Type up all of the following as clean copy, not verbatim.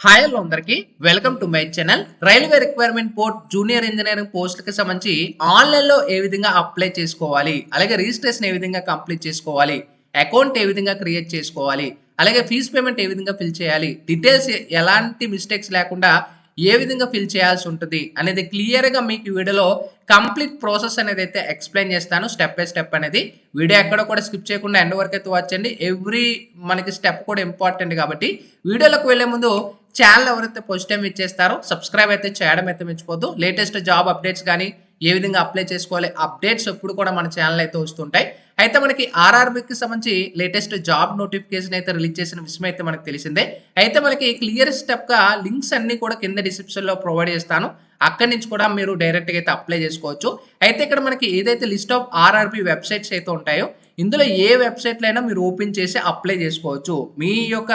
Hi hello అందరికి welcome to my channel. Railway requirement port junior engineering పోస్టులకు సంబంధించి ఆన్లైన్లో ఏ విధంగా అప్లై చేసుకోవాలి, అలాగే రిజిస్ట్రేషన్ ఏ విధంగా కంప్లీట్ చేసుకోవాలి, అకౌంట్ ఏ విధంగా క్రియేట్ చేసుకోవాలి, అలాగే ఫీజు పేమెంట్ ఏ విధంగా ఫిల్ చేయాలి, డీటెయిల్స్ ఎలాంటి మిస్టేక్స్ లేకుండా ఏ విధంగా ఫిల్ చేయాల్సి ఉంటుంది అనేది క్లియర్గా మీకు ఈ వీడియోలో కంప్లీట్ ప్రాసెస్ అనేది అయితే ఎక్స్ప్లెయిన్ చేస్తాను. స్టెప్ బై స్టెప్ అనేది వీడియో ఎక్కడ కూడా స్కిప్ చేయకుండా ఎండ్ వరకు అయితే వాచ్ చేయండి. ఎవ్రీ మనకి స్టెప్ కూడా ఇంపార్టెంట్ కాబట్టి వీడియోలోకి వెళ్లే ముందు ఛానల్ ఎవరైతే ఫస్ట్ టైం ఇచ్చేస్తారో సబ్స్క్రైబ్ అయితే చేయడం అయితే మర్చిపోద్దు. లేటెస్ట్ జాబ్ అప్డేట్స్ కానీ ఏ విధంగా అప్లై చేసుకోవాలి అప్డేట్స్ ఎప్పుడు కూడా మన ఛానల్ అయితే వస్తుంటాయి. అయితే మనకి ఆర్ఆర్బీకి సంబంధించి లేటెస్ట్ జాబ్ నోటిఫికేషన్ అయితే రిలీజ్ చేసిన విషయం అయితే మనకు తెలిసిందే. అయితే మనకి క్లియర్ స్టెప్ గా లింక్స్ అన్ని కూడా కింద డిస్క్రిప్షన్ లో ప్రొవైడ్ చేస్తాను. అక్కడి నుంచి కూడా మీరు డైరెక్ట్ గా అయితే అప్లై చేసుకోవచ్చు. అయితే ఇక్కడ మనకి ఏదైతే లిస్ట్ ఆఫ్ ఆర్ఆర్బీ వెబ్సైట్స్ అయితే ఉంటాయో ఇందులో ఏ వెబ్సైట్లో అయినా మీరు ఓపెన్ చేసి అప్లై చేసుకోవచ్చు. మీ యొక్క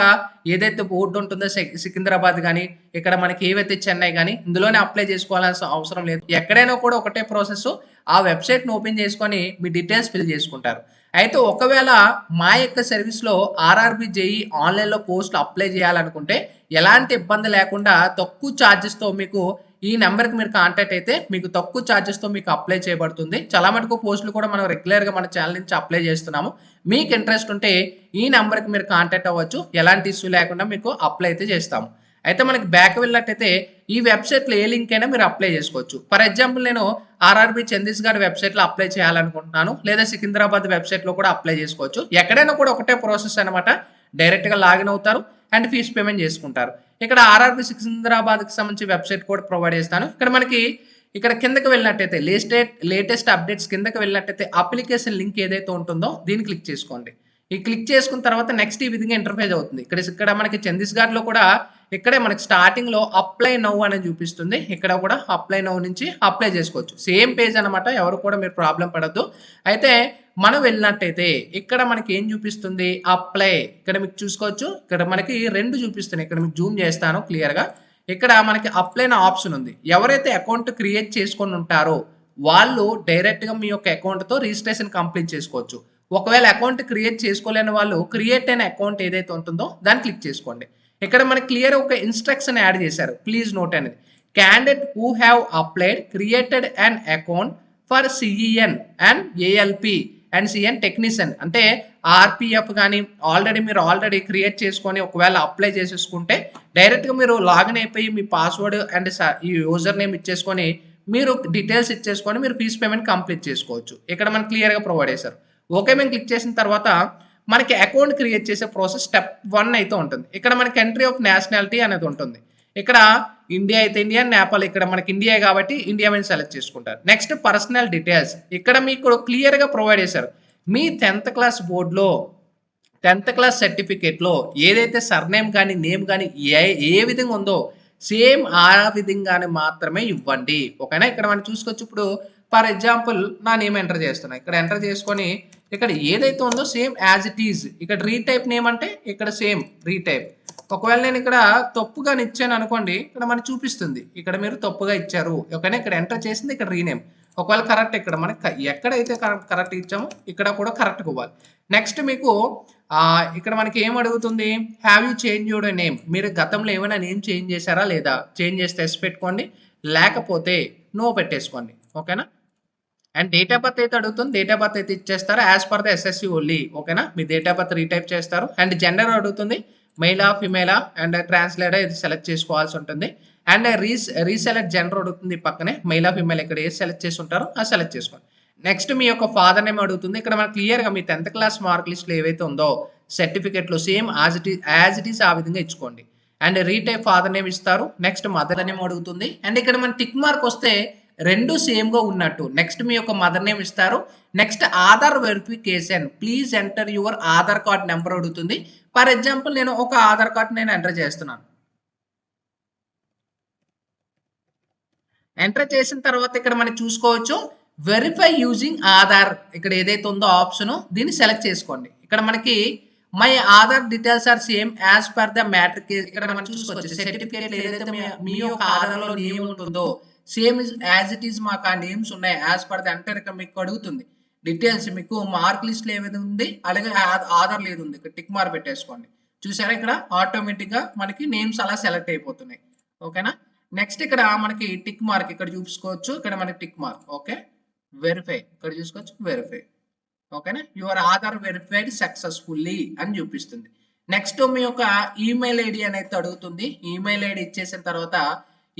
ఏదైతే బోర్డు ఉంటుందో సికింద్రాబాద్ కానీ ఇక్కడ మనకి ఏవైతే చెన్నై కానీ ఇందులోనే అప్లై చేసుకోవాల్సిన అవసరం లేదు. ఎక్కడైనా కూడా ఒకటే ప్రాసెస్, ఆ వెబ్సైట్ని ఓపెన్ చేసుకొని మీ డీటెయిల్స్ ఫిల్ చేసుకుంటారు. అయితే ఒకవేళ మా యొక్క సర్వీస్లో ఆర్ఆర్బీ జేఈ ఆన్లైన్లో పోస్టులు అప్లై చేయాలనుకుంటే ఎలాంటి ఇబ్బంది లేకుండా తక్కువ ఛార్జెస్తో మీకు ఈ నెంబర్కి మీరు కాంటాక్ట్ అయితే మీకు తక్కువ ఛార్జెస్తో మీకు అప్లై చేయబడుతుంది. చాలా మటుకు పోస్టులు కూడా మనం రెగ్యులర్గా మన ఛానల్ నుంచి అప్లై చేస్తున్నాము. మీకు ఇంట్రెస్ట్ ఉంటే ఈ నెంబర్కి మీరు కాంటాక్ట్ అవ్వచ్చు. ఎలాంటి ఇష్యూ లేకుండా మీకు అప్లై అయితే చేస్తాము. అయితే మనకి బ్యాక్ వెళ్ళినట్టయితే ఈ వెబ్సైట్లో ఏ లింక్ అయినా మీరు అప్లై చేసుకోవచ్చు. ఫర్ ఎగ్జాంపుల్ నేను ఆర్ఆర్బీ ఛత్తీస్గఢ్ వెబ్సైట్లో అప్లై చేయాలనుకుంటున్నాను, లేదా సికింద్రాబాద్ వెబ్సైట్లో కూడా అప్లై చేసుకోవచ్చు. ఎక్కడైనా కూడా ఒకటే ప్రాసెస్ అనమాట. డైరెక్ట్గా లాగిన్ అవుతారు అండ్ ఫీజు పేమెంట్ చేసుకుంటారు. ఇక్కడ ఆర్ఆర్బీ సికింద్రాబాద్కి సంబంధించి వెబ్సైట్ కూడా ప్రొవైడ్ చేస్తాను. ఇక్కడ మనకి ఇక్కడ కిందకి వెళ్ళినట్టయితే లేటెస్ట్ అప్డేట్స్ కిందకి వెళ్ళినట్టయితే అప్లికేషన్ లింక్ ఏదైతే ఉంటుందో దీన్ని క్లిక్ చేసుకోండి. ఈ క్లిక్ చేసుకున్న తర్వాత నెక్స్ట్ ఈ విధంగా ఇంటర్ఫేస్ అవుతుంది. ఇక్కడ మనకి ఛత్తీస్గఢ్లో కూడా ఇక్కడే మనకి స్టార్టింగ్ లో అప్లై నౌ అనేది చూపిస్తుంది. ఇక్కడ కూడా అప్లై నౌ నుంచి అప్లై చేసుకోవచ్చు. సేమ్ పేజ్ అనమాట. ఎవరు కూడా మీరు ప్రాబ్లం పడద్దు. అయితే మనం వెళ్ళినట్టయితే ఇక్కడ మనకి ఏం చూపిస్తుంది, అప్లై. ఇక్కడ మీకు చూసుకోవచ్చు, ఇక్కడ మనకి రెండు చూపిస్తున్నాయి. ఇక్కడ మీకు జూమ్ చేస్తాను క్లియర్గా. ఇక్కడ మనకి అప్లై నా ఆప్షన్ ఉంది. ఎవరైతే అకౌంట్ క్రియేట్ చేసుకొని ఉంటారో వాళ్ళు డైరెక్ట్గా మీ యొక్క అకౌంట్తో రిజిస్ట్రేషన్ కంప్లీట్ చేసుకోవచ్చు. ఒకవేళ అకౌంట్ క్రియేట్ చేసుకోలేని వాళ్ళు క్రియేట్ అయిన అకౌంట్ ఏదైతే ఉంటుందో దాన్ని క్లిక్ చేసుకోండి. ఇక్కడ మనకి క్లియర్ ఒక ఇన్స్ట్రక్షన్ యాడ్ చేశారు. ప్లీజ్ నోట్ అనేది candidate who have applied created an account for CEN and ALP and CN technician, అంటే ఆర్పిఎఫ్ కానీ ఆల్రెడీ క్రియేట్ చేసుకొని ఒకవేళ అప్లై చేసేసుకుంటే డైరెక్ట్గా మీరు లాగిన్ అయిపోయి మీ పాస్వర్డ్ అండ్ ఈ యూజర్ నేమ్ ఇచ్చేసుకొని మీరు డీటెయిల్స్ ఇచ్చేసుకొని మీరు ఫీజు పేమెంట్ కంప్లీట్ చేసుకోవచ్చు. ఇక్కడ మనకి క్లియర్గా ప్రొవైడ్ చేశారు. ఓకే మేము క్లిక్ చేసిన తర్వాత మనకి అకౌంట్ క్రియేట్ చేసే ప్రాసెస్ స్టెప్ 1 అయితే ఉంటుంది. ఇక్కడ మనకి ఎంట్రీ ఆఫ్ నేషనాలిటీ అనేది ఉంటుంది. ఇక్కడ ఇండియా అయితే ఇండియా, నేపాల్ ఇక్కడ మనకి ఇండియా కాబట్టి ఇండియా మీద సెలెక్ట్ చేసుకుంటారు. నెక్స్ట్ పర్సనల్ డీటెయిల్స్ ఇక్కడ మీకు క్లియర్గా ప్రొవైడ్ చేశారు. మీ 10th క్లాస్ బోర్డులో 10th క్లాస్ సర్టిఫికేట్లో ఏదైతే సర్నేమ్ కానీ నేమ్ కానీ ఏ విధంగా ఉందో సేమ్ ఆ విధంగానే మాత్రమే ఇవ్వండి. ఓకేనా. ఇక్కడ మనం చూసుకోవచ్చు. ఇప్పుడు ఫర్ ఎగ్జాంపుల్ నా నేమ్ ఎంటర్ చేస్తున్నా. ఇక్కడ ఎంటర్ చేసుకొని ఇక్కడ ఏదైతే ఉందో సేమ్ యాజ్ ఇట్ ఈజ్. ఇక్కడ రీటైప్ నేమ్ అంటే ఇక్కడ సేమ్ రీటైప్. ఒకవేళ నేను ఇక్కడ తప్పుగా ఇచ్చాను అనుకోండి, ఇక్కడ మనకి చూపిస్తుంది ఇక్కడ మీరు తప్పుగా ఇచ్చారు. ఓకేనా. ఇక్కడ ఎంటర్ చేసింది ఇక్కడ రీనేమ్. ఒకవేళ కరెక్ట్ ఇక్కడ మనకి ఎక్కడైతే కరెక్ట్ ఇచ్చామో ఇక్కడ కూడా కరెక్ట్గా ఇవ్వాలి. నెక్స్ట్ మీకు ఇక్కడ మనకి ఏం అడుగుతుంది, have you change your name. మీరు గతంలో ఏమైనా నేమ్ చేంజ్ చేశారా లేదా, చేంజ్ చేస్తే ఎస్ పెట్టుకోండి, లేకపోతే నో పెట్టేసుకోండి. ఓకేనా. అండ్ డేట్ ఆఫ్ బర్త్ అయితే అడుగుతుంది. డేట్ ఆఫ్ బర్త్ అయితే ఇచ్చేస్తారు as per the SSC only. ఓకేనా. మీ డేట్ ఆఫ్ బర్త్ రీటైప్ చేస్తారు. అండ్ జెండర్ అడుగుతుంది, మెయిలా ఫిమేలా అండ్ ట్రాన్స్లేటర్ ఇది సెలెక్ట్ చేసుకోవాల్సి ఉంటుంది. అండ్ రీసెలెక్ట్ జెండర్ అడుగుతుంది పక్కనే, మెయిలా ఫిమేల్ ఇక్కడ ఏది సెలెక్ట్ చేసి ఉంటారో అది సెలెక్ట్ చేసుకోండి. నెక్స్ట్ మీ యొక్క ఫాదర్ నేమ్ అడుగుతుంది. ఇక్కడ మనకి క్లియర్గా మీ 10th క్లాస్ మార్క్ లిస్ట్లో ఏవైతే ఉందో సర్టిఫికేట్లో సేమ్ యాజ్ ఇట్ ఈస్ ఆ విధంగా ఇచ్చుకోండి. అండ్ రీటైప్ ఫాదర్ నేమ్ ఇస్తారు. నెక్స్ట్ మదర్ నేమ్ అడుగుతుంది. అండ్ ఇక్కడ మన టిక్ మార్క్ వస్తే రెండు సేమ్ గా ఉన్నట్టు. నెక్స్ట్ మీ యొక్క మదర్ నేమ్ ఇస్తారు. Next Aadhaar verification, please enter your Aadhaar card number అడుగుతుంది. ఫర్ ఎగ్జాంపుల్ నేను ఒక ఆధార్ కార్డ్ నేను ఎంటర్ చేస్తున్నాను. ఎంటర్ చేసిన తర్వాత ఇక్కడ మనం చూసుకోవచ్చు వెరిఫై యూజింగ్ ఆధార్. ఇక్కడ ఏదైతే ఉందో ఆప్షన్ దీన్ని సెలెక్ట్ చేసుకోండి. ఇక్కడ మనకి my Aadhaar details are same as per the matric. ఇక్కడ మనం చూసుకోవచ్చు సర్టిఫికేట్ ఏదైతే మీ యొక్క ఆధార్లో నేమ్ ఉంటుందో సేమ్ యాజ్ ఇట్ ఈస్ మాకు ఆ నేమ్స్ ఉన్నాయి యాజ్ పర్ ద అంటే ఇక్కడ మీకు అడుగుతుంది డీటెయిల్స్. మీకు మార్క్ లిస్ట్ ఏదైతే ఉంది అలాగే ఆధార్ లేదు ఉంది, ఇక్కడ టిక్ మార్క్ పెట్టేసుకోండి. చూసారా ఇక్కడ ఆటోమేటిక్గా మనకి నేమ్స్ అలా సెలెక్ట్ అయిపోతున్నాయి. ఓకేనా. నెక్స్ట్ ఇక్కడ మనకి టిక్ మార్క్ ఇక్కడ చూసుకోవచ్చు. ఇక్కడ మనకి టిక్ మార్క్ ఓకే. వెరిఫై ఇక్కడ చూసుకోవచ్చు వెరిఫై. ఓకేనా. యువర్ ఆధార్ వెరిఫైడ్ సక్సెస్ఫుల్లీ అని చూపిస్తుంది. నెక్స్ట్ మీ యొక్క ఈమెయిల్ ఐడి అనేది అడుగుతుంది. ఈమెయిల్ ఐడి ఇచ్చేసిన తర్వాత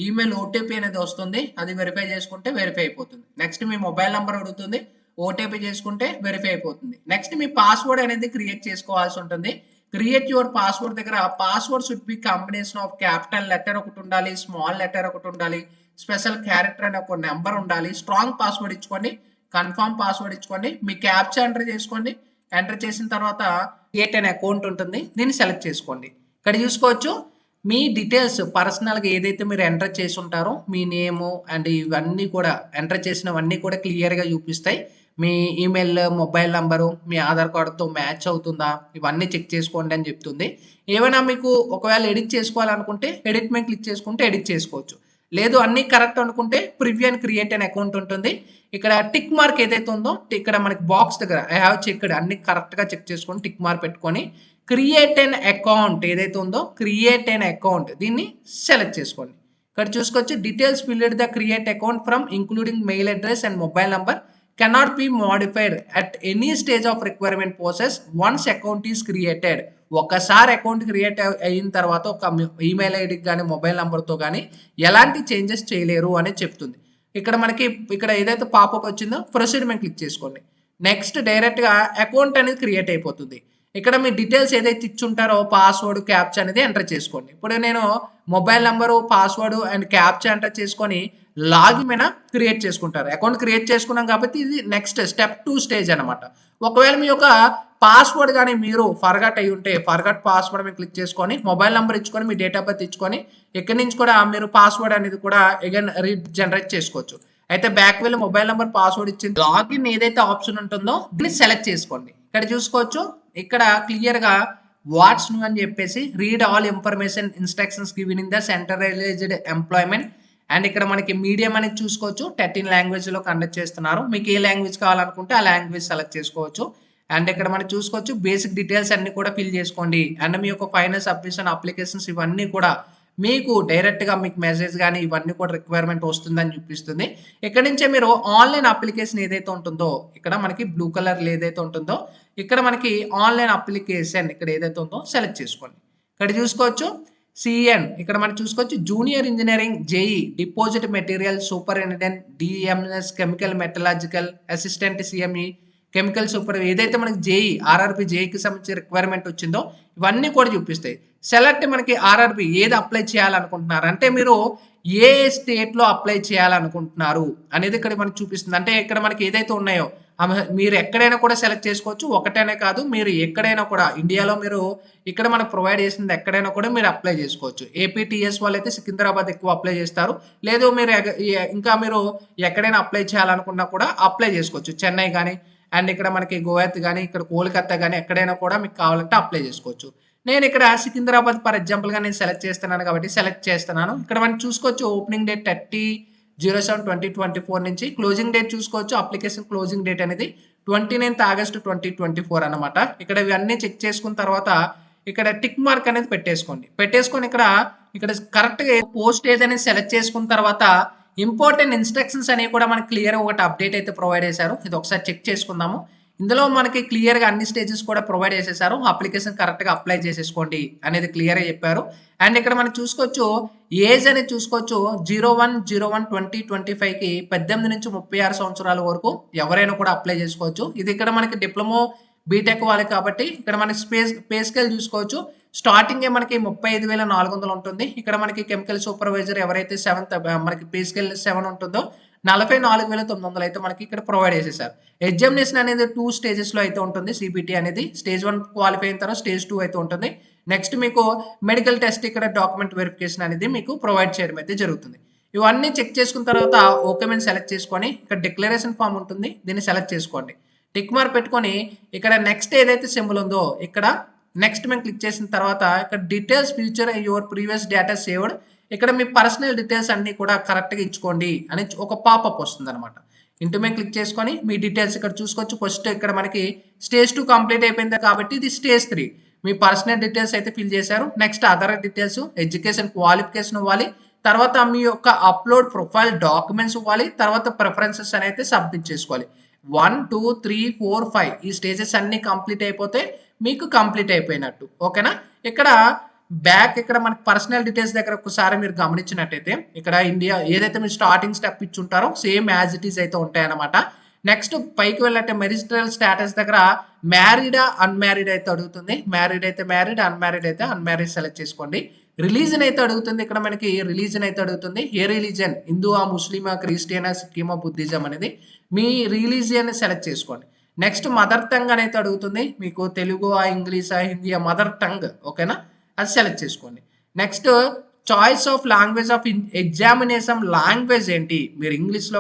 ఈమెయిల్ ఓటీపీ అనేది వస్తుంది. అది వెరిఫై చేసుకుంటే వెరిఫై అయిపోతుంది. నెక్స్ట్ మీ మొబైల్ నెంబర్ అడుగుతుంది. ఓటీపీ చేసుకుంటే వెరిఫై అయిపోతుంది. నెక్స్ట్ మీ పాస్వర్డ్ అనేది క్రియేట్ చేసుకోవాల్సి ఉంటుంది. క్రియేట్ యువర్ పాస్వర్డ్ దగ్గర password should be combination of capital letter ఒకటి ఉండాలి, స్మాల్ లెటర్ ఒకటి ఉండాలి, స్పెషల్ క్యారెక్టర్ అనే ఒక నెంబర్ ఉండాలి. స్ట్రాంగ్ పాస్వర్డ్ ఇచ్చుకోండి, కన్ఫర్మ్ పాస్వర్డ్ ఇచ్చుకోండి, మీ క్యాప్చా ఎంటర్ చేసుకోండి. ఎంటర్ చేసిన తర్వాత క్రియేట్ అనే అకౌంట్ ఉంటుంది, దీన్ని సెలెక్ట్ చేసుకోండి. ఇక్కడ చూసుకోవచ్చు మీ డీటెయిల్స్ పర్సనల్గా ఏదైతే మీరు ఎంటర్ చేసి ఉంటారో మీ నేము అండ్ ఇవన్నీ కూడా ఎంటర్ చేసినవన్నీ కూడా క్లియర్గా చూపిస్తాయి. మీ ఈమెయిల్, మొబైల్ నంబరు, మీ ఆధార్ కార్డుతో మ్యాచ్ అవుతుందా ఇవన్నీ చెక్ చేసుకోండి అని చెప్తుంది. ఏమైనా మీకు ఒకవేళ ఎడిట్ చేసుకోవాలనుకుంటే ఎడిట్ మీద క్లిక్ చేసుకుంటే ఎడిట్ చేసుకోవచ్చు. లేదు అన్నీ కరెక్ట్ అనుకుంటే ప్రివ్యూ అండ్ క్రియేట్ అనే అకౌంట్ ఉంటుంది. ఇక్కడ టిక్ మార్క్ ఏదైతే ఉందో ఇక్కడ మనకి బాక్స్ దగ్గర ఐ హావ్ చెక్డ్ అన్ని కరెక్ట్గా చెక్ చేసుకొని టిక్ మార్క్ పెట్టుకొని క్రియేట్ అన్ అకౌంట్ ఏదైతే ఉందో క్రియేట్ అన్ అకౌంట్ దీన్ని సెలెక్ట్ చేసుకోండి. ఇక్కడ చూసుకోవచ్చు details filled the create account from including mail address and mobile number cannot be modified at any stage of requirement process once account is created. ఒకసారి account create అయిన తర్వాత ఒక email ఐడికి కానీ మొబైల్ నెంబర్తో కానీ ఎలాంటి చేంజెస్ చేయలేరు అని చెప్తుంది. ఇక్కడ మనకి ఇక్కడ ఏదైతే పాపప్ వచ్చిందో ప్రొసీడ్ మీద క్లిక్ చేసుకోండి. నెక్స్ట్ డైరెక్ట్గా అకౌంట్ అనేది క్రియేట్ అయిపోతుంది. ఇక్కడ మీ డీటెయిల్స్ ఏదైతే ఇచ్చుంటారో పాస్వర్డ్ క్యాప్చా అనేది ఎంటర్ చేసుకోండి. ఇప్పుడు నేను mobile number password and captcha enter చేసుకొని లాగిన్ మీద క్రియేట్ చేసుకుంటారు. అకౌంట్ క్రియేట్ చేసుకున్నాం కాబట్టి ఇది నెక్స్ట్ స్టెప్ 2 స్టేజ్ అనమాట. ఒకవేళ మీ యొక్క పాస్వర్డ్ కానీ మీరు ఫర్గట్ అయ్యి ఉంటే ఫర్గట్ పాస్వర్డ్ మీద క్లిక్ చేసుకొని మొబైల్ నెంబర్ ఇచ్చుకొని మీ డేట్ ఆఫ్ బర్త్ ఇచ్చుకొని ఇక్కడి నుంచి కూడా మీరు పాస్వర్డ్ అనేది కూడా అగైన్ రీజనరేట్ చేసుకోవచ్చు. అయితే బ్యాక్ వెళ్ళి మొబైల్ నెంబర్ పాస్వర్డ్ ఇచ్చింది లాగిన్ ఏదైతే ఆప్షన్ ఉంటుందో దీన్ని సెలెక్ట్ చేసుకోండి. ఇక్కడ చూసుకోవచ్చు ఇక్కడ క్లియర్గా వాట్స్ న్యూ అని చెప్పేసి read all information instructions given in the centralised employment and ఇక్కడ మనకి మీడియం అనేది చూసుకోవచ్చు 13 లాంగ్వేజ్లో కండక్ట్ చేస్తున్నారు. మీకు ఏ లాంగ్వేజ్ కావాలనుకుంటే ఆ లాంగ్వేజ్ సెలెక్ట్ చేసుకోవచ్చు. అండ్ ఇక్కడ మనం చూసుకోవచ్చు బేసిక్ డీటెయిల్స్ అన్ని కూడా ఫిల్ చేసుకోండి. అండ్ మీ యొక్క ఫైనల్ సబ్మిషన్ అప్లికేషన్స్ ఇవన్నీ కూడా మీకు డైరెక్ట్గా మీకు మెసేజ్ కానీ ఇవన్నీ కూడా రిక్వైర్మెంట్ వస్తుందని చూపిస్తుంది. ఇక్కడ నుంచే మీరు ఆన్లైన్ అప్లికేషన్ ఏదైతే ఉంటుందో ఇక్కడ మనకి బ్లూ కలర్ ఏదైతే ఉంటుందో ఇక్కడ మనకి ఆన్లైన్ అప్లికేషన్ ఇక్కడ ఏదైతే ఉందో సెలెక్ట్ చేసుకోండి. ఇక్కడ చూసుకోవచ్చు సిఎన్ ఇక్కడ మనం చూసుకోవచ్చు junior engineering JEE deposit material superintendent DMs chemical మెటలాజికల్ assistant CME chemical super ఏదైతే మనకి జేఈ ఆర్ఆర్బి జేఈకి సంబంధించి రిక్వైర్మెంట్ వచ్చిందో ఇవన్నీ కూడా చూపిస్తాయి. సెలెక్ట్ మనకి ఆర్ఆర్బి ఏది అప్లై చేయాలనుకుంటున్నారు అంటే మీరు ఏ స్టేట్లో అప్లై చేయాలనుకుంటున్నారు అనేది ఇక్కడ మనకి చూపిస్తుంది. అంటే ఇక్కడ మనకి ఏదైతే ఉన్నాయో మీరు ఎక్కడైనా కూడా సెలెక్ట్ చేసుకోవచ్చు. ఒకటేనే కాదు మీరు ఎక్కడైనా కూడా ఇండియాలో మీరు ఇక్కడ మనకు ప్రొవైడ్ చేసింది ఎక్కడైనా కూడా మీరు అప్లై చేసుకోవచ్చు. ఏపీటీఎస్ వాళ్ళు అయితే సికింద్రాబాద్ ఎక్కువ అప్లై చేస్తారు. లేదు మీరు ఇంకా మీరు ఎక్కడైనా అప్లై చేయాలనుకున్నా కూడా అప్లై చేసుకోవచ్చు. చెన్నై కానీ అండ్ ఇక్కడ మనకి గోవాత్ కానీ ఇక్కడ కోల్కతా కానీ ఎక్కడైనా కూడా మీకు కావాలంటే అప్లై చేసుకోవచ్చు. నేను ఇక్కడ సికింద్రాబాద్ ఫర్ ఎగ్జాంపుల్గా నేను సెలెక్ట్ చేస్తున్నాను కాబట్టి సెలెక్ట్ చేస్తున్నాను. ఇక్కడ మనం చూసుకోవచ్చు ఓపెనింగ్ డేట్ 30/07/2024 నుంచి క్లోజింగ్ డేట్ చూసుకోవచ్చు. అప్లికేషన్ క్లోజింగ్ డేట్ అనేది 29th August 2024 అనమాట. ఇక్కడ ఇవన్నీ చెక్ చేసుకున్న తర్వాత ఇక్కడ టిక్ మార్క్ అనేది పెట్టేసుకొని ఇక్కడ కరెక్ట్గా పోస్ట్ ఏదైనా సెలెక్ట్ చేసుకున్న తర్వాత ఇంపార్టెంట్ ఇన్స్ట్రక్షన్స్ అనేవి కూడా మనకి క్లియర్గా ఒకటి అప్డేట్ అయితే ప్రొవైడ్ చేశారు. ఇది ఒకసారి చెక్ చేసుకుందాము. ఇందులో మనకి క్లియర్గా అన్ని స్టేజెస్ కూడా ప్రొవైడ్ చేసేసారు. అప్లికేషన్ కరెక్ట్గా అప్లై చేసేసుకోండి అనేది క్లియర్గా చెప్పారు. అండ్ ఇక్కడ మనం చూసుకోవచ్చు ఏజ్ అనేది చూసుకోవచ్చు 01/01/2025కి 18 నుంచి 36 సంవత్సరాల వరకు ఎవరైనా కూడా అప్లై చేసుకోవచ్చు. ఇది ఇక్కడ మనకి డిప్లొమా బీటెక్ వాళ్ళకి కాబట్టి ఇక్కడ మనకి పే స్కేల్ చూసుకోవచ్చు. స్టార్టింగే మనకి 35,400 ఉంటుంది. ఇక్కడ మనకి కెమికల్ సూపర్వైజర్ ఎవరైతే 7th మనకి పే స్కేల్ 7 ఉంటుందో 44,900 అయితే మనకి ఇక్కడ ప్రొవైడ్ చేసేసారు. ఎగ్జామినేషన్ అనేది 2 స్టేజెస్లో అయితే ఉంటుంది. సిబిటి అనేది స్టేజ్ 1 క్వాలిఫై అయిన తర్వాత స్టేజ్ 2 అయితే ఉంటుంది. నెక్స్ట్ మీకు మెడికల్ టెస్ట్ ఇక్కడ డాక్యుమెంట్ వెరిఫికేషన్ అనేది మీకు ప్రొవైడ్ చేయడం అయితే జరుగుతుంది. ఇవన్నీ చెక్ చేసుకున్న తర్వాత ఓకే మీద సెలెక్ట్ చేసుకొని ఇక్కడ డిక్లరేషన్ ఫామ్ ఉంటుంది, దీన్ని సెలెక్ట్ చేసుకోండి. టిక్ మార్క్ పెట్టుకొని ఇక్కడ నెక్స్ట్ ఏదైతే సింబల్ ఉందో ఇక్కడ నెక్స్ట్ మేము క్లిక్ చేసిన తర్వాత ఇక్కడ details future your previous data saved ఇక్కడ మీ పర్సనల్ డీటెయిల్స్ అన్ని కూడా కరెక్ట్గా ఇచ్చుకోండి అని ఒక పాపప్ వస్తుంది అనమాట. ఇంటి మీద క్లిక్ చేసుకొని మీ డీటెయిల్స్ ఇక్కడ చూసుకోవచ్చు. ఫస్ట్ ఇక్కడ మనకి స్టేజ్ 2 కంప్లీట్ అయిపోయింది కాబట్టి ఇది స్టేజ్ 3. మీ పర్సనల్ డీటెయిల్స్ అయితే ఫిల్ చేశారు. Next other details, education qualification ఇవ్వాలి. తర్వాత మీ యొక్క అప్లోడ్ ప్రొఫైల్ డాక్యుమెంట్స్ ఇవ్వాలి. తర్వాత ప్రిఫరెన్సెస్ అనేది సబ్మిట్ చేసుకోవాలి. 1, 2, 3, 4, 5 ఈ స్టేజెస్ అన్ని కంప్లీట్ అయిపోతే మీకు కంప్లీట్ అయిపోయినట్టు. ఓకేనా? ఇక్కడ ఇక్కడ మనకి పర్సనల్ డీటెయిల్స్ దగ్గర ఒకసారి మీరు గమనించినట్టయితే ఇక్కడ ఇండియా ఏదైతే మీరు స్టార్టింగ్ స్టెప్ ఇచ్చుంటారో సేమ్ యాజ్ ఇట్ ఈస్ అయితే ఉంటాయన్నమాట. నెక్స్ట్ పైకి వెళ్ళంటే మెరిటల్ స్టేటస్ దగ్గర మ్యారీడా అన్మ్యారీడ్ అయితే అడుగుతుంది. మ్యారీడ్ అయితే మ్యారీడ్, అన్మ్యారీడ్ అయితే అన్మ్యారీడ్ సెలెక్ట్ చేసుకోండి. రిలీజన్ అయితే అడుగుతుంది. ఇక్కడ మనకి రిలీజన్ అయితే అడుగుతుంది. ఏ రిలీజన్, హిందువా, ముస్లిమా, క్రిస్టియనా, సిక్కిమా, బుద్ధిజం అనేది మీ రిలీజియన్ సెలెక్ట్ చేసుకోండి. నెక్స్ట్ మదర్ టంగ్ అనేది అడుగుతుంది. మీకు తెలుగు, ఇంగ్లీషా, హిందీ, మదర్ టంగ్. ఓకేనా? అది సెలెక్ట్ చేసుకోండి. Next choice of language of examination language ఏంటి, మీరు ఇంగ్లీష్లో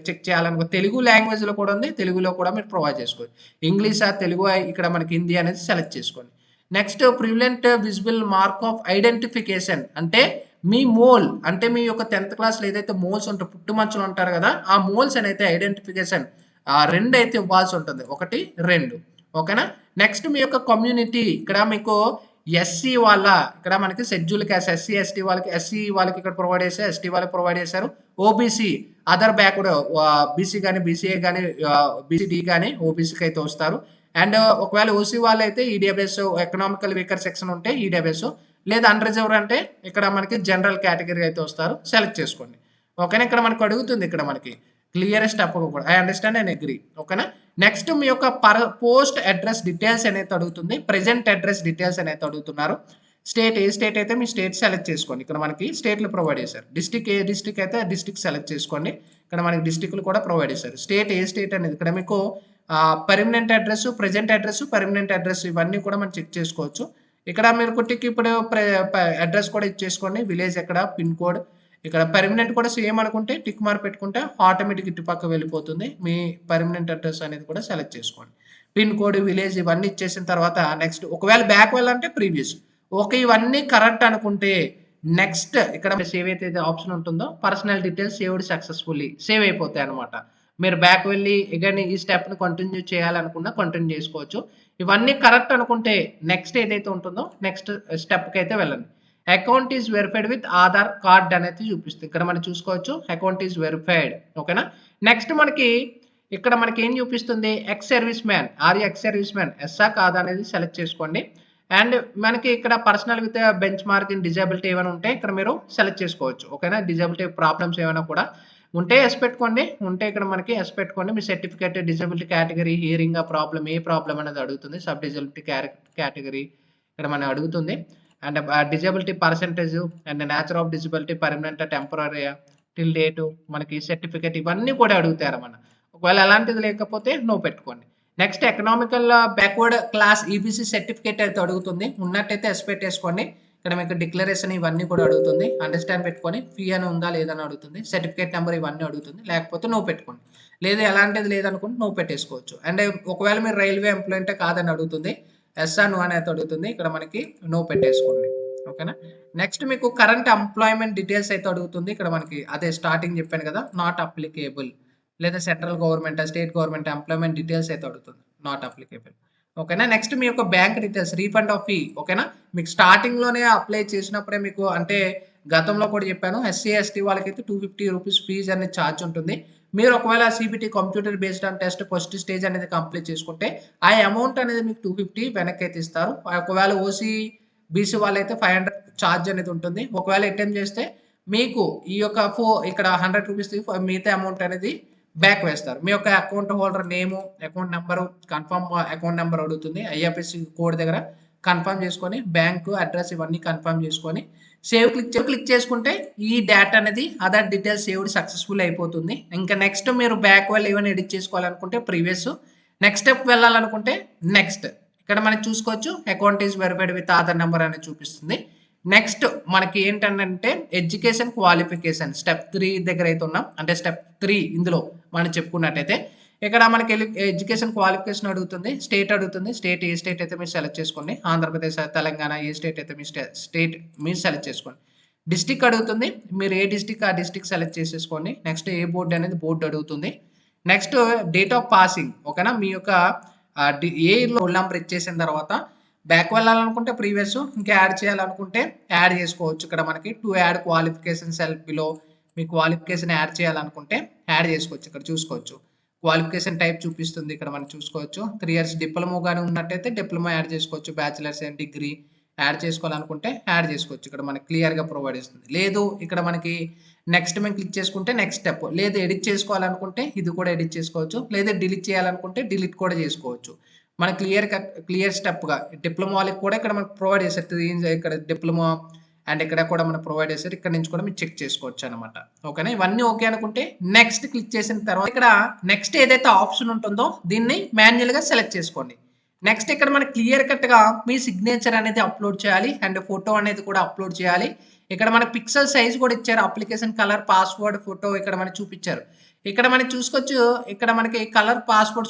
చెక్ చేయాలనుకో, తెలుగు లాంగ్వేజ్లో కూడా ఉంది, తెలుగులో కూడా మీరు ప్రొవైడ్ చేసుకోండి. ఇంగ్లీషా, తెలుగు, ఇక్కడ మనకి హిందీ అనేది సెలెక్ట్ చేసుకోండి. Next prevalent visible mark of identification అంటే మీ మోల్, అంటే మీ యొక్క 10th క్లాస్లో ఏదైతే మోల్స్ ఉంటారో, పుట్టుమచ్చలు ఉంటారు కదా, ఆ మోల్స్ అనేది ఐడెంటిఫికేషన్ 2 అయితే ఇవ్వాల్సి ఉంటుంది. 1, 2. ఓకేనా? నెక్స్ట్ మీ యొక్క కమ్యూనిటీ, ఇక్కడ మీకు ఎస్సీ వాళ్ళ, ఇక్కడ మనకి షెడ్యూల్ క్యాస్ట్ ఎస్సీ ఎస్టీ వాళ్ళకి, ఎస్సీ వాళ్ళకి ఇక్కడ ప్రొవైడ్ చేశారు, ఎస్టీ వాళ్ళకి ప్రొవైడ్ చేశారు. ఓబీసీ అదర్ బ్యాక్వర్డ్, బీసీ కానీ, బీసీఏ కానీ, బీసీడీ కానీ ఓబీసీకి అయితే వస్తారు. అండ్ ఒకవేళ ఓసీ వాళ్ళు అయితే ఈడబ్ల్యూఎస్, ఎకనామికల్ వీకర్ సెక్షన్ ఉంటే ఈడబ్ల్యూఎస్, లేదా అన్రిజర్వ్ అంటే ఇక్కడ మనకి జనరల్ కేటగిరీ అయితే వస్తారు. సెలెక్ట్ చేసుకోండి. ఓకేనా? ఇక్కడ మనకు అడుగుతుంది, ఇక్కడ మనకి క్లియరెస్ట్ అప్ కూడా ఐ అండర్స్టాండ్ అండ్ అగ్రీ. ఓకేనా? నెక్స్ట్ మీ యొక్క పోస్ట్ అడ్రస్ డీటెయిల్స్ అనేది అడుగుతుంది. ప్రెజెంట్ అడ్రస్ డీటెయిల్స్ అనేది అడుగుతున్నారు. స్టేట్, ఏ స్టేట్ అయితే మీ స్టేట్ సెలెక్ట్ చేసుకోండి. ఇక్కడ మనకి స్టేట్లు ప్రొవైడ్ చేశారు. డిస్టిక్, ఏ డిస్టిక్ అయితే డిస్టిక్ సెలెక్ట్ చేసుకోండి. ఇక్కడ మనకి డిస్టిక్లు కూడా ప్రొవైడ్ చేశారు. స్టేట్, ఏ స్టేట్ అనేది ఇక్కడ మీకు permanent address, present address, permanent address ఇవన్నీ కూడా మనం చెక్ చేసుకోవచ్చు. ఇక్కడ మీరు కుట్టికి ఇప్పుడు అడ్రస్ కూడా ఇచ్చేసుకోండి. విలేజ్ ఎక్కడ, పిన్ కోడ్, ఇక్కడ పర్మనెంట్ కూడా సేమ్ అనుకుంటే టిక్ మార్క్ పెట్టుకుంటే ఆటోమేటిక్ ఇటు పక్క వెళ్ళిపోతుంది. మీ పర్మనెంట్ అడ్రస్ అనేది కూడా సెలెక్ట్ చేసుకోండి. పిన్ కోడ్, విలేజ్ ఇవన్నీ ఇచ్చేసిన తర్వాత నెక్స్ట్ ఒకవేళ బ్యాక్ వెళ్ళాలంటే ప్రీవియస్. ఓకే, ఇవన్నీ కరెక్ట్ అనుకుంటే నెక్స్ట్ ఇక్కడ సేవ్ అయితే ఆప్షన్ ఉంటుందో personal details saved successfully save అయిపోతాయి అనమాట. మీరు బ్యాక్ వెళ్ళి అగైన్ ఈ స్టెప్ని కంటిన్యూ చేయాలనుకున్నా కంటిన్యూ చేసుకోవచ్చు. ఇవన్నీ కరెక్ట్ అనుకుంటే నెక్స్ట్ ఏదైతే ఉంటుందో నెక్స్ట్ స్టెప్కి అయితే వెళ్ళండి. Account is verified with Aadhaar card అనేది చూపిస్తుంది. ఇక్కడ మనం చూసుకోవచ్చు అకౌంట్ ఈజ్ వెరిఫైడ్. ఓకేనా? నెక్స్ట్ మనకి ఇక్కడ మనకి ఏం చూపిస్తుంది, ex serviceman, ex serviceman, ఎస్ఆ కాదా అనేది సెలెక్ట్ చేసుకోండి. అండ్ మనకి ఇక్కడ personal with benchmark in disability ఏమైనా ఉంటే ఇక్కడ మీరు సెలెక్ట్ చేసుకోవచ్చు. ఓకేనా? డిజబిలిటీ ప్రాబ్లమ్స్ ఏమైనా కూడా ఉంటే ఎస్ పెట్టుకోండి. ఉంటే ఇక్కడ మనకి ఎస్ పెట్టుకోండి. మీ certificate, disability category, hearing problem, ఏ ప్రాబ్లం అనేది అడుగుతుంది. సబ్ డిజబిలిటీ కేటగిరీ ఇక్కడ మనం అడుగుతుంది. And disability percentage and nature of disability, permanent, temporary, till date, మనకి సర్టిఫికేట్ ఇవన్నీ కూడా అడుగుతారు మన. ఒకవేళ అలాంటిది లేకపోతే నో పెట్టుకోండి. Next economical backward class EBC certificate అయితే అడుగుతుంది. ఉన్నట్టయితే ఎస్ పెట్టేసుకోండి. ఇక్కడ మీకు డిక్లరేషన్ ఇవన్నీ కూడా అడుగుతుంది. అండర్స్టాండ్ పెట్టుకొని ఫీ అని ఉందా లేదని అడుగుతుంది. సర్టిఫికేట్ నెంబర్ ఇవన్నీ అడుగుతుంది. లేకపోతే నో పెట్టుకోండి. లేదా ఎలాంటిది లేదనుకుంటే నో పెట్టేసుకోవచ్చు. అండ్ ఒకవేళ మీరు రైల్వే ఎంప్లాయ్ అంటే కాదని అడుగుతుంది. ఎస్ నో అని అయితే అడుగుతుంది. ఇక్కడ మనకి నో పెట్టేసుకోండి. ఓకేనా? నెక్స్ట్ మీకు కరెంట్ ఎంప్లాయ్మెంట్ డీటెయిల్స్ అయితే అడుగుతుంది. ఇక్కడ మనకి అదే స్టార్టింగ్ చెప్పాను కదా, నాట్ అప్లికేబుల్, లేదా central government, state government employment details అయితే అడుగుతుంది. Not applicable. ఓకేనా? నెక్స్ట్ మీ యొక్క bank details, refund of fee. ఓకేనా? మీకు స్టార్టింగ్లోనే అప్లై చేసినప్పుడే మీకు, అంటే గతంలో కూడా చెప్పాను, ఎస్సీ ఎస్టీ వాళ్ళకైతే 250 రూపీస్ ఫీజు అనేది ఛార్జ్ ఉంటుంది. మీరు ఒకవేళ CBT computer based on test first stage అనేది కంప్లీట్ చేసుకుంటే ఆ అమౌంట్ అనేది మీకు 250 వెనక్కి అయితే ఇస్తారు. ఒకవేళ ఓసీ బీసీ వాళ్ళైతే 500 ఛార్జ్ అనేది ఉంటుంది. ఒకవేళ అటెంప్ట్ చేస్తే మీకు ఈ యొక్క ఇక్కడ 100 రూపీస్ మిగతా అమౌంట్ అనేది బ్యాక్ వేస్తారు. మీ యొక్క అకౌంట్ హోల్డర్ నేము, account number, confirm account number అడుగుతుంది. ఐఎఫ్ఎస్సి కోడ్ దగ్గర కన్ఫర్మ్ చేసుకొని బ్యాంకు అడ్రస్ ఇవన్నీ కన్ఫర్మ్ చేసుకొని సేవ్ క్లిక్ చేసుకుంటే ఈ డేటా అనేది అదర్ డీటెయిల్స్ సేవ్డ్ సక్సెస్ఫుల్ అయిపోతుంది. ఇంకా నెక్స్ట్ మీరు బ్యాక్ వెళ్ళి ఏమైనా ఎడిట్ చేసుకోవాలనుకుంటే ప్రీవియస్, నెక్స్ట్ స్టెప్ వెళ్ళాలనుకుంటే నెక్స్ట్. ఇక్కడ మనం చూసుకోవచ్చు account is verified with Aadhaar number అనేది చూపిస్తుంది. నెక్స్ట్ మనకి ఏంటంటే ఎడ్యుకేషన్ క్వాలిఫికేషన్ స్టెప్ 3 దగ్గర అయితే ఉన్నాం. అంటే స్టెప్ 3 ఇందులో మనం చెప్పుకున్నట్టయితే ఇక్కడ మనకి ఎడ్యుకేషన్ క్వాలిఫికేషన్ అడుగుతుంది. స్టేట్ అడుగుతుంది. స్టేట్, ఏ స్టేట్ అయితే మీరు సెలెక్ట్ చేసుకోండి. ఆంధ్రప్రదేశ్, తెలంగాణ, ఏ స్టేట్ అయితే మీ స్టేట్ మీరు సెలెక్ట్ చేసుకోండి. డిస్టిక్ అడుగుతుంది. మీరు ఏ డిస్టిక్ ఆ డిస్టిక్ సెలెక్ట్ చేసేసుకోండి. నెక్స్ట్ ఏ బోర్డు అనేది బోర్డు అడుగుతుంది. Next date of passing. ఓకేనా? మీ యొక్క ఏ రోల్ నెంబర్ ఇచ్చేసిన తర్వాత బ్యాక్ వెళ్ళాలనుకుంటే ప్రీవియస్, ఇంకా యాడ్ చేయాలనుకుంటే యాడ్ చేసుకోవచ్చు. ఇక్కడ మనకి to add qualification self below me qualification add చేయాలనుకుంటే యాడ్ చేసుకోవచ్చు. ఇక్కడ చూసుకోవచ్చు క్వాలిఫికేషన్ టైప్ చూపిస్తుంది. ఇక్కడ మనం చూసుకోవచ్చు 3 ఇయర్స్ డిప్లొమా కానీ ఉన్నట్టయితే డిప్లొమా యాడ్ చేసుకోవచ్చు. బ్యాచిలర్స్ అండ్ డిగ్రీ యాడ్ చేసుకోవాలనుకుంటే యాడ్ చేసుకోవచ్చు. ఇక్కడ మనకి క్లియర్గా ప్రొవైడ్ చేస్తుంది. లేదు ఇక్కడ మనకి నెక్స్ట్ మేము క్లిక్ చేసుకుంటే నెక్స్ట్ స్టెప్, లేదు ఎడిట్ చేసుకోవాలనుకుంటే ఇది కూడా ఎడిట్ చేసుకోవచ్చు, లేదా డిలీట్ చేయాలనుకుంటే డిలీట్ కూడా చేసుకోవచ్చు. మన క్లియర్ స్టెప్గా డిప్లొమా వాళ్ళకి కూడా ఇక్కడ మనకు ప్రొవైడ్ చేస్తారు. ఇక్కడ డిప్లొమా అండ్ ఇక్కడ కూడా మనం ప్రొవైడ్ చేస్తారు. ఇక్కడ నుంచి కూడా మీరు చెక్ చేసుకోవచ్చు అనమాట. ఓకేనా, ఇవన్నీ ఓకే అనుకుంటే నెక్స్ట్ క్లిక్ చేసిన తర్వాత ఇక్కడ నెక్స్ట్ ఏదైతే ఆప్షన్ ఉంటుందో దీన్ని మాన్యువల్గా సెలెక్ట్ చేసుకోండి. నెక్స్ట్ ఇక్కడ మనకి క్లియర్ కట్గా మీ సిగ్నేచర్ అనేది అప్లోడ్ చేయాలి అండ్ ఫోటో అనేది కూడా అప్లోడ్ చేయాలి. ఇక్కడ మన పిక్సెల్ సైజ్ కూడా ఇచ్చారు, అప్లికేషన్ కలర్, పాస్వర్డ్, ఫోటో ఇక్కడ మనకి చూపించారు. ఇక్కడ మనం చూసుకోవచ్చు, ఇక్కడ మనకి colour, passport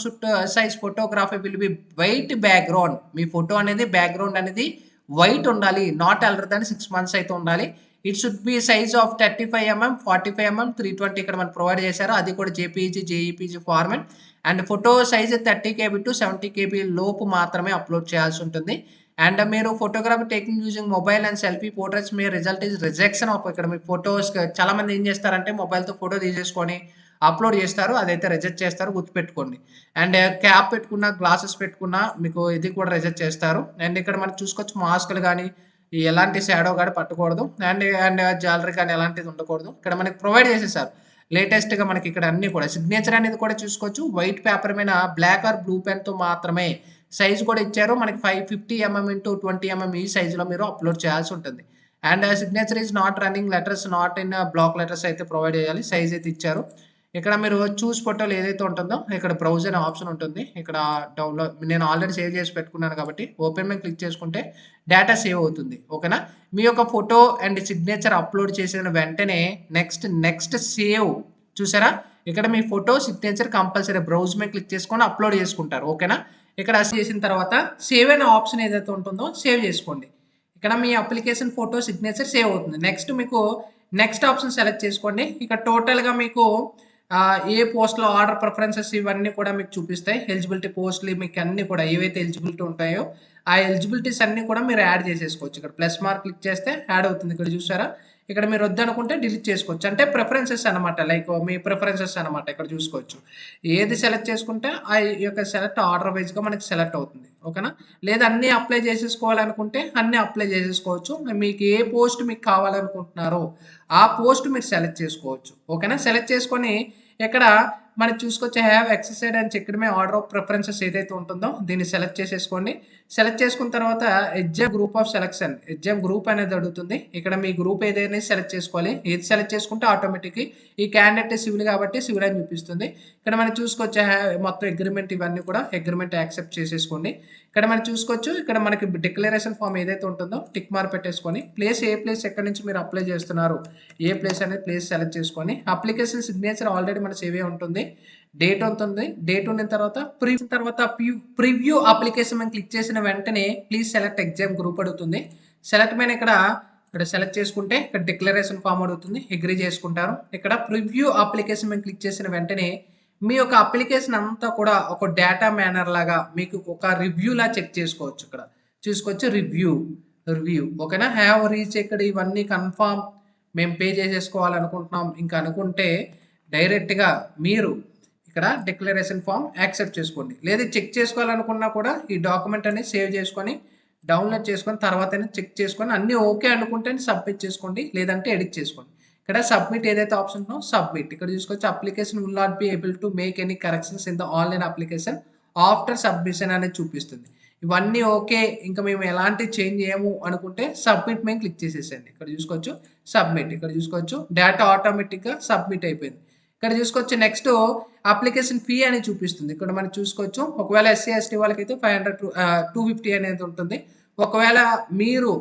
size photography will be white background. మీ ఫోటో అనేది బ్యాక్గ్రౌండ్ అనేది వైట్ ఉండాలి, నాట్ ఎల్డర్ దాన్ 6 months అయితే ఉండాలి. It should be size of 35mm, 45mm, 320 ఇక్కడ మనం ప్రొవైడ్ చేశారు. అది కూడా J P G, J P E G format. And photo size 30 KB to 70 KB లోపు మాత్రమే అప్లోడ్ చేయాల్సి ఉంటుంది. అండ్ మీరు photography taking using mobile and selfie portraits మీ రిజల్ట్ ఈజ్ రిజెక్షన్ ఆఫ్. ఇక్కడ మీ ఫోటోస్ చాలా మంది ఏం చేస్తారంటే మొబైల్తో ఫోటో తీసేసుకొని అప్లోడ్ చేస్తారు, అదైతే రిజెక్ట్ చేస్తారు, గుర్తుపెట్టుకోండి. అండ్ క్యాప్ పెట్టుకున్న, గ్లాసెస్ పెట్టుకున్న మీకు ఇది కూడా రిజెక్ట్ చేస్తారు. అండ్ ఇక్కడ మనం చూసుకోవచ్చు మాస్కులు కానీ ఎలాంటి షాడో కానీ పట్టకూడదు, అండ్ జ్యువెలరీ కానీ ఎలాంటిది ఉండకూడదు. ఇక్కడ మనకి ప్రొవైడ్ చేసేసారు లేటెస్ట్గా. మనకి ఇక్కడ అన్ని కూడా సిగ్నేచర్ అనేది కూడా చూసుకోవచ్చు. వైట్ పేపర్ మీద బ్లాక్ ఆర్ బ్లూ పెన్తో మాత్రమే సైజ్ కూడా ఇచ్చారు. మనకి 550mm ఇంటూ 20mm ఈ సైజులో మీరు అప్లోడ్ చేయాల్సి ఉంటుంది. And signature is not running letters, not in block letters అయితే ప్రొవైడ్ చేయాలి. సైజ్ అయితే ఇచ్చారు. ఇక్కడ మీరు చూస్ ఫోటోలు ఏదైతే ఉంటుందో ఇక్కడ బ్రౌజ్ అనే ఆప్షన్ ఉంటుంది. ఇక్కడ డౌన్లోడ్ నేను ఆల్రెడీ సేవ్ చేసి పెట్టుకున్నాను కాబట్టి ఓపెన్ మీద క్లిక్ చేసుకుంటే డేటా సేవ్ అవుతుంది. ఓకేనా, మీ యొక్క ఫోటో అండ్ సిగ్నేచర్ అప్లోడ్ చేసిన వెంటనే నెక్స్ట్ సేవ్ చూసారా, ఇక్కడ మీ ఫోటో సిగ్నేచర్ కంపల్సరీ బ్రౌజ్ మీద క్లిక్ చేసుకొని అప్లోడ్ చేసుకుంటారు. ఓకేనా, ఇక్కడ చేసిన తర్వాత సేవ్ అనే ఆప్షన్ ఏదైతే ఉంటుందో సేవ్ చేసుకోండి. ఇక్కడ మీ అప్లికేషన్ ఫోటో సిగ్నేచర్ సేవ్ అవుతుంది. నెక్స్ట్ మీకు నెక్స్ట్ ఆప్షన్ సెలెక్ట్ చేసుకోండి. ఇక్కడ టోటల్గా మీకు ఏ పోస్ట్లో ఆర్డర్ ప్రిఫరెన్సెస్ ఇవన్నీ కూడా మీకు చూపిస్తాయి. ఎలిజిబిలిటీ పోస్ట్లు మీకు అన్నీ కూడా ఏవైతే ఎలిజిబిలిటీ ఉంటాయో ఆ ఎలిజిబిలిటీస్ అన్నీ కూడా మీరు యాడ్ చేసేసుకోవచ్చు. ఇక్కడ ప్లస్ మార్క్ క్లిక్ చేస్తే యాడ్ అవుతుంది. ఇక్కడ చూసారా, ఇక్కడ మీరు వద్దనుకుంటే డిలీట్ చేసుకోవచ్చు. అంటే ప్రిఫరెన్సెస్ అనమాట, లైక్ మీ ప్రిఫరెన్సెస్ అనమాట. ఇక్కడ చూసుకోవచ్చు ఏది సెలెక్ట్ చేసుకుంటే ఆ యొక్క సెలెక్ట్ ఆర్డర్ వైజ్గా మనకి సెలెక్ట్ అవుతుంది. ఓకేనా, లేదా అన్నీ అప్లై చేసేసుకోవాలనుకుంటే అన్నీ అప్లై చేసేసుకోవచ్చు. మీకు ఏ పోస్ట్ మీకు కావాలనుకుంటున్నారో ఆ పోస్ట్ మీరు సెలెక్ట్ చేసుకోవచ్చు. ఓకేనా, సెలెక్ట్ చేసుకొని ఇక్కడ మనం చూసుకోవచ్చు హ్యావ్ ఎక్సెసైడ్ అని checked my order of preferences ఏదైతే ఉంటుందో దీన్ని సెలెక్ట్ చేసేసుకోండి. సెలెక్ట్ చేసుకున్న తర్వాత exam group of selection, exam group అనేది అడుగుతుంది. ఇక్కడ మీ గ్రూప్ ఏదైనా సెలెక్ట్ చేసుకోవాలి. ఏది సెలెక్ట్ చేసుకుంటే ఆటోమేటిక్గా ఈ క్యాండిడేట్ సివిల్ కాబట్టి సివిల్ అని చూపిస్తుంది. ఇక్కడ మనం చూసుకోవచ్చు మొత్తం అగ్రిమెంట్ ఇవన్నీ కూడా అగ్రిమెంట్ యాక్సెప్ట్ చేసేసుకోండి. ఇక్కడ మనం చూసుకోవచ్చు, ఇక్కడ మనకి డిక్లరేషన్ ఫామ్ ఏదైతే ఉంటుందో టిక్ మార్క్ పెట్టేసుకొని ఏ ప్లేస్ ఎక్కడి నుంచి మీరు అప్లై చేస్తున్నారు ఏ ప్లేస్ అనేది ప్లేస్ సెలెక్ట్ చేసుకొని అప్లికేషన్ సిగ్నేచర్ ఆల్రెడీ మన సేవే ఉంటుంది. డేట్ ఉంటుంది. డేట్ ఉన్న తర్వాత ప్రివ్యూ అప్లికేషన్ మనం క్లిక్ చేసిన వెంటనే ప్లీజ్ సెలెక్ట్ ఎగ్జామ్ గ్రూప్ అడుగుతుంది. సెలెక్ట్ పైన ఇక్కడ సెలెక్ట్ చేసుకుంటే ఇక్కడ డిక్లరేషన్ ఫామ్ అడుగుతుంది, అగ్రీ చేసుకుంటారు. ఇక్కడ ప్రివ్యూ అప్లికేషన్ మేము క్లిక్ చేసిన వెంటనే మీ యొక్క అప్లికేషన్ అంతా కూడా ఒక డేటా మేనర్ లాగా మీకు ఒక రివ్యూ లా చెక్ చేసుకోవచ్చు. ఇక్కడ చూసుకోవచ్చు రివ్యూ. ఓకేనా, హ్యావ్ రీచ్ ఇక్కడ ఇవన్నీ కన్ఫామ్ మేము పే చేసేసుకోవాలనుకుంటున్నాం ఇంకా అనుకుంటే డైరెక్ట్గా మీరు ఇక్కడ డిక్లరేషన్ ఫామ్ యాక్సెప్ట్ చేసుకోండి. లేదా చెక్ చేసుకోవాలనుకున్నా కూడా ఈ డాక్యుమెంట్ అనేది సేవ్ చేసుకొని డౌన్లోడ్ చేసుకొని తర్వాత చెక్ చేసుకొని అన్నీ ఓకే అనుకుంటే సబ్మిట్ చేసుకోండి, లేదంటే ఎడిట్ చేసుకోండి. ఇక్కడ సబ్మిట్ ఏదైతే ఆప్షన్ ఉందో సబ్మిట్. ఇక్కడ చూసుకోవచ్చు application will not be able to make any corrections in the online application after submission అనేది చూపిస్తుంది. ఇవన్నీ ఓకే, ఇంకా మేము ఎలాంటి చేంజ్ చేయము అనుకుంటే సబ్మిట్ మేము క్లిక్ చేసేసండి. ఇక్కడ చూసుకోవచ్చు సబ్మిట్. ఇక్కడ చూసుకోవచ్చు డేటా ఆటోమేటిక్గా సబ్మిట్ అయిపోయింది. ఇక్కడ చూసుకోవచ్చు నెక్స్ట్ అప్లికేషన్ ఫీ అని చూపిస్తుంది. ఇక్కడ మనం చూసుకోవచ్చు ఒకవేళ ఎస్సీ ఎస్టీ వాళ్ళకైతే 250 అనేది ఉంటుంది. ఒకవేళ మీరు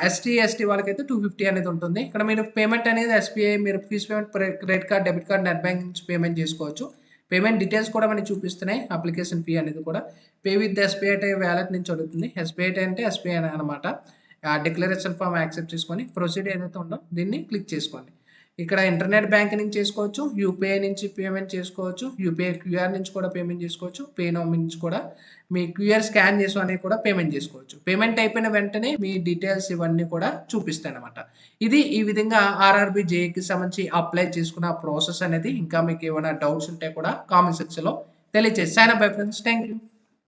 ఎస్టీ ఎస్టీ వాళ్ళకైతే 250 అనేది ఉంటుంది. ఇక్కడ మీరు పేమెంట్ అనేది ఎస్బీఐ మీరు fees payment, credit card, debit card, net bank నుంచి పేమెంట్ చేసుకోవచ్చు. పేమెంట్ డీటెయిల్స్ కూడా మనకి చూపిస్తున్నాయి. అప్లికేషన్ ఫీ అనేది కూడా పే విత్ ఎస్బీఐ వ్యాలెట్ నుంచి అడుగుతుంది. ఎస్బీఐ అంటే ఎస్బీఐ అనమాట. డిక్లరేషన్ ఫామ్ యాక్సెప్ట్ చేసుకొని ప్రొసీడ్ ఏదైతే ఉందో దీన్ని క్లిక్ చేసుకోండి. ఇక్కడ ఇంటర్నెట్ బ్యాంకింగ్ చేసుకోవచ్చు. యూపీఐ నుంచి పేమెంట్ చేసుకోవచ్చు. యూపీఐ క్యూఆర్ నుంచి కూడా పేమెంట్ చేసుకోవచ్చు. పేనౌ నుంచి కూడా మీ క్యూఆర్ స్కాన్ చేసుకొని కూడా పేమెంట్ చేసుకోవచ్చు. పేమెంట్ అయిపోయిన వెంటనే మీ డీటెయిల్స్ ఇవన్నీ కూడా చూపిస్తాయన్నమాట. ఇది ఈ విధంగా ఆర్ఆర్‌బీ జేఈకి సంబంధించి అప్లై చేసుకున్న ప్రాసెస్ అనేది. ఇంకా మీకు ఏమైనా డౌట్స్ ఉంటే కూడా కామెంట్ సెక్షన్‌లో తెలియజేయండి. Sign up bye friends. Thank you.